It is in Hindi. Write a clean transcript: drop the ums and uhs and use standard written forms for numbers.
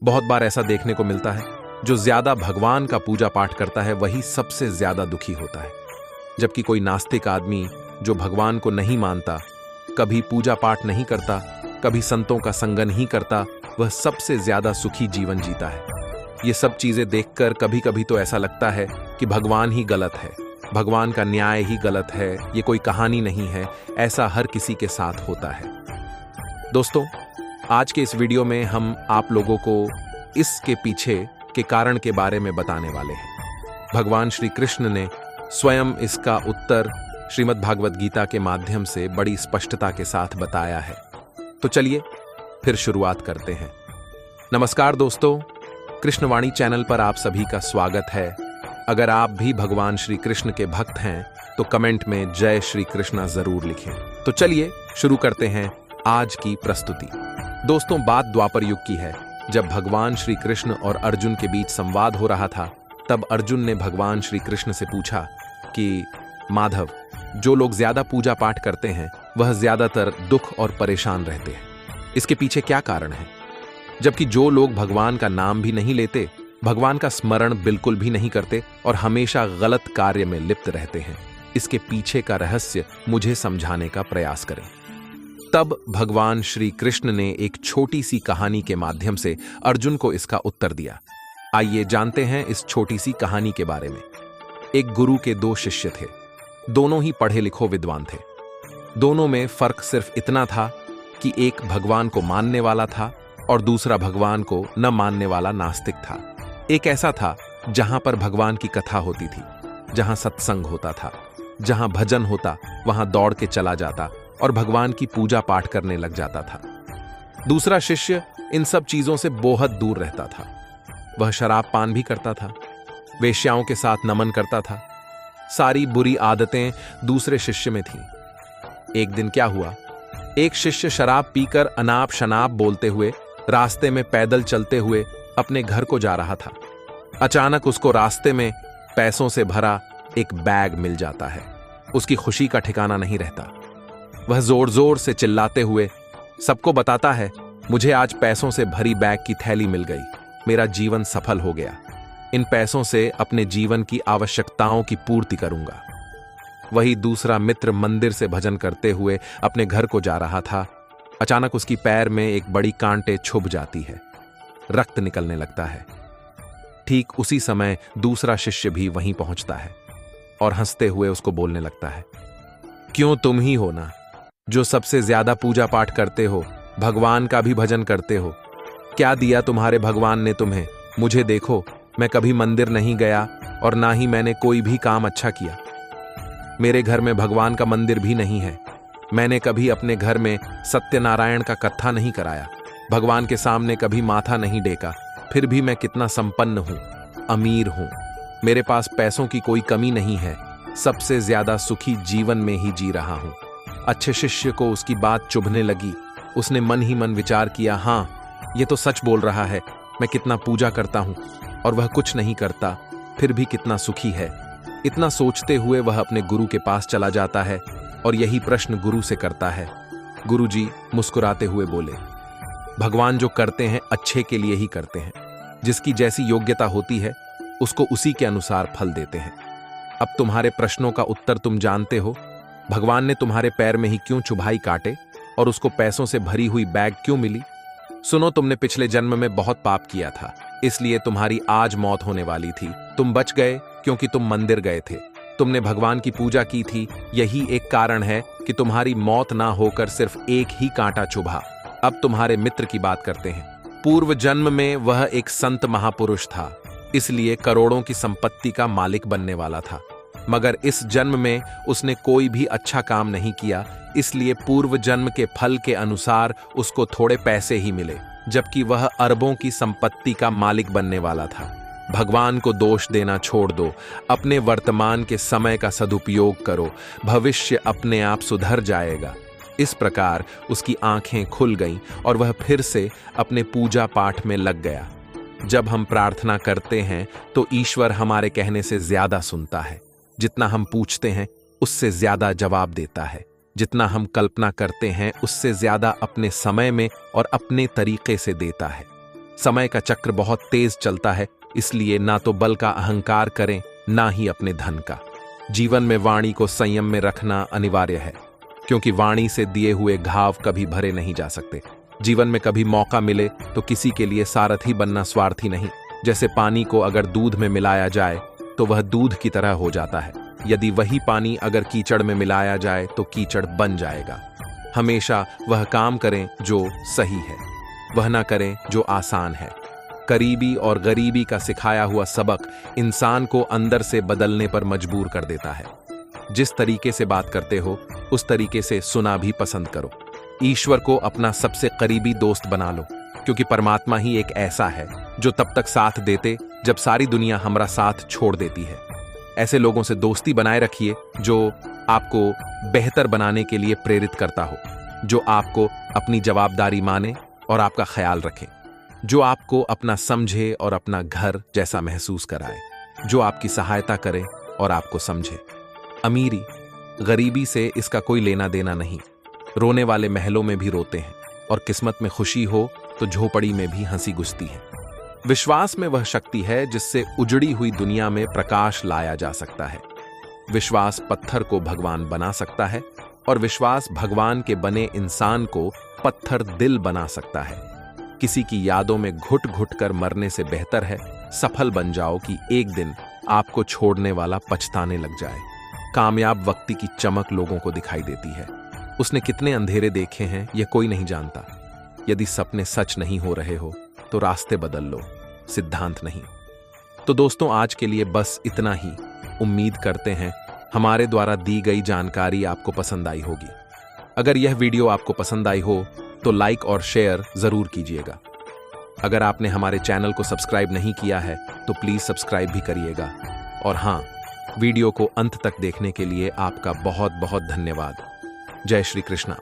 बहुत बार ऐसा देखने को मिलता है, जो ज्यादा भगवान का पूजा पाठ करता है वही सबसे ज्यादा दुखी होता है, जबकि कोई नास्तिक आदमी जो भगवान को नहीं मानता, कभी पूजा पाठ नहीं करता, कभी संतों का संग नहीं करता, वह सबसे ज्यादा सुखी जीवन जीता है। ये सब चीजें देखकर कभी कभी तो ऐसा लगता है कि भगवान ही गलत है, भगवान का न्याय ही गलत है, ये कोई कहानी नहीं है। ऐसा हर किसी के साथ होता है। दोस्तों, आज के इस वीडियो में हम आप लोगों को इसके पीछे के कारण के बारे में बताने वाले हैं। भगवान श्री कृष्ण ने स्वयं इसका उत्तर श्रीमद् भागवत गीता के माध्यम से बड़ी स्पष्टता के साथ बताया है। तो चलिए फिर शुरुआत करते हैं। नमस्कार दोस्तों, कृष्णवाणी चैनल पर आप सभी का स्वागत है। अगर आप भी भगवान श्री कृष्ण के भक्त हैं तो कमेंट में जय श्री कृष्णा जरूर लिखें। तो चलिए शुरू करते हैं आज की प्रस्तुति। दोस्तों, बात द्वापर युग की है, जब भगवान श्री कृष्ण और अर्जुन के बीच संवाद हो रहा था। तब अर्जुन ने भगवान श्री कृष्ण से पूछा कि माधव, जो लोग ज्यादा पूजा पाठ करते हैं वह ज्यादातर दुख और परेशान रहते हैं, इसके पीछे क्या कारण है? जबकि जो लोग भगवान का नाम भी नहीं लेते, भगवान का स्मरण बिल्कुल भी नहीं करते और हमेशा गलत कार्य में लिप्त रहते हैं, इसके पीछे का रहस्य मुझे समझाने का प्रयास करें। तब भगवान श्री कृष्ण ने एक छोटी सी कहानी के माध्यम से अर्जुन को इसका उत्तर दिया। आइए जानते हैं इस छोटी सी कहानी के बारे में। एक गुरु के दो शिष्य थे, दोनों ही पढ़े लिखो विद्वान थे। दोनों में फर्क सिर्फ इतना था कि एक भगवान को मानने वाला था और दूसरा भगवान को न मानने वाला नास्तिक था। एक ऐसा था जहां पर भगवान की कथा होती थी, जहां सत्संग होता था, जहां भजन होता वहां दौड़ के चला जाता और भगवान की पूजा पाठ करने लग जाता था। दूसरा शिष्य इन सब चीजों से बहुत दूर रहता था। वह शराब पान भी करता था, वेश्याओं के साथ नमन करता था। सारी बुरी आदतें दूसरे शिष्य में थीं। एक दिन क्या हुआ, एक शिष्य शराब पीकर अनाप शनाप बोलते हुए रास्ते में पैदल चलते हुए अपने घर को जा रहा था। अचानक उसको रास्ते में पैसों से भरा एक बैग मिल जाता है। उसकी खुशी का ठिकाना नहीं रहता। वह जोर जोर से चिल्लाते हुए सबको बताता है, मुझे आज पैसों से भरी बैग की थैली मिल गई, मेरा जीवन सफल हो गया। इन पैसों से अपने जीवन की आवश्यकताओं की पूर्ति करूंगा। वही दूसरा मित्र मंदिर से भजन करते हुए अपने घर को जा रहा था। अचानक उसकी पैर में एक बड़ी कांटे छुभ जाती है, रक्त निकलने लगता है। ठीक उसी समय दूसरा शिष्य भी वहीं पहुंचता है और हंसते हुए उसको बोलने लगता है, क्यों तुम ही हो ना जो सबसे ज्यादा पूजा पाठ करते हो, भगवान का भी भजन करते हो। क्या दिया तुम्हारे भगवान ने तुम्हें? मुझे देखो, मैं कभी मंदिर नहीं गया और ना ही मैंने कोई भी काम अच्छा किया। मेरे घर में भगवान का मंदिर भी नहीं है। मैंने कभी अपने घर में सत्यनारायण का कथा नहीं कराया, भगवान के सामने कभी माथा नहीं टेका। फिर भी मैं कितना संपन्न हूं, अमीर हूं। मेरे पास पैसों की कोई कमी नहीं है। सबसे ज्यादा सुखी जीवन में ही जी रहा हूं। अच्छे शिष्य को उसकी बात चुभने लगी। उसने मन ही मन विचार किया, हाँ, ये तो सच बोल रहा है। मैं कितना पूजा करता हूं और वह कुछ नहीं करता, फिर भी कितना सुखी है। इतना सोचते हुए वह अपने गुरु के पास चला जाता है और यही प्रश्न गुरु से करता है। गुरुजी मुस्कुराते हुए बोले, भगवान जो करते हैं अच्छे के लिए ही करते हैं। जिसकी जैसी योग्यता होती है उसको उसी के अनुसार फल देते हैं। अब तुम्हारे प्रश्नों का उत्तर तुम जानते हो। भगवान ने तुम्हारे पैर में ही क्यों चुभाई काटे और उसको पैसों से भरी हुई बैग क्यों मिली? सुनो, तुमने पिछले जन्म में बहुत पाप किया था, इसलिए तुम्हारी आज मौत होने वाली थी। तुम बच गए क्योंकि तुम मंदिर गए थे, तुमने भगवान की पूजा की थी। यही एक कारण है कि तुम्हारी मौत ना होकर सिर्फ एक ही कांटा चुभा। अब तुम्हारे मित्र की बात करते हैं। पूर्व जन्म में वह एक संत महापुरुष था, इसलिए करोड़ों की संपत्ति का मालिक बनने वाला था। मगर इस जन्म में उसने कोई भी अच्छा काम नहीं किया, इसलिए पूर्व जन्म के फल के अनुसार उसको थोड़े पैसे ही मिले, जबकि वह अरबों की संपत्ति का मालिक बनने वाला था। भगवान को दोष देना छोड़ दो, अपने वर्तमान के समय का सदुपयोग करो, भविष्य अपने आप सुधर जाएगा। इस प्रकार उसकी आंखें खुल गईं और वह फिर से अपने पूजा पाठ में लग गया। जब हम प्रार्थना करते हैं तो ईश्वर हमारे कहने से ज्यादा सुनता है। जितना हम पूछते हैं उससे ज्यादा जवाब देता है। जितना हम कल्पना करते हैं उससे ज्यादा अपने समय में और अपने तरीके से देता है। समय का चक्र बहुत तेज चलता है, इसलिए ना तो बल का अहंकार करें, ना ही अपने धन का। जीवन में वाणी को संयम में रखना अनिवार्य है, क्योंकि वाणी से दिए हुए घाव कभी भरे नहीं जा सकते। जीवन में कभी मौका मिले तो किसी के लिए सारथी बनना स्वार्थी नहीं। जैसे पानी को अगर दूध में मिलाया जाए तो वह दूध की तरह हो जाता है, यदि वही पानी अगर कीचड़ में मिलाया जाए तो कीचड़ बन जाएगा। हमेशा वह काम करें जो सही है, वह ना करें जो आसान है। करीबी और गरीबी का सिखाया हुआ सबक इंसान को अंदर से बदलने पर मजबूर कर देता है। जिस तरीके से बात करते हो उस तरीके से सुना भी पसंद करो। ईश्वर को अपना सबसे करीबी दोस्त बना लो, क्योंकि परमात्मा ही एक ऐसा है जो तब तक साथ देते जब सारी दुनिया हमारा साथ छोड़ देती है। ऐसे लोगों से दोस्ती बनाए रखिए जो आपको बेहतर बनाने के लिए प्रेरित करता हो, जो आपको अपनी जवाबदारी माने और आपका ख्याल रखे, जो आपको अपना समझे और अपना घर जैसा महसूस कराए, जो आपकी सहायता करे और आपको समझे। अमीरी गरीबी से इसका कोई लेना देना नहीं। रोने वाले महलों में भी रोते हैं और किस्मत में खुशी हो तो झोपड़ी में भी हंसी गुजती है। विश्वास में वह शक्ति है जिससे उजड़ी हुई दुनिया में प्रकाश लाया जा सकता है। विश्वास पत्थर को भगवान बना सकता है और विश्वास भगवान के बने इंसान को पत्थर दिल बना सकता है। किसी की यादों में घुट घुट कर मरने से बेहतर है सफल बन जाओ कि एक दिन आपको छोड़ने वाला पछताने लग जाए। कामयाब व्यक्ति की चमक लोगों को दिखाई देती है। उसने कितने अंधेरे देखे हैं यह कोई नहीं जानता। यदि सपने सच नहीं हो रहे हो तो रास्ते बदल लो, सिद्धांत नहीं। तो दोस्तों, आज के लिए बस इतना ही। उम्मीद करते हैं हमारे द्वारा दी गई जानकारी आपको पसंद आई होगी। अगर यह वीडियो आपको पसंद आई हो तो लाइक और शेयर जरूर कीजिएगा। अगर आपने हमारे चैनल को सब्सक्राइब नहीं किया है तो प्लीज सब्सक्राइब भी करिएगा। और हाँ, वीडियो को अंत तक देखने के लिए आपका बहुत बहुत धन्यवाद। जय श्री कृष्णा।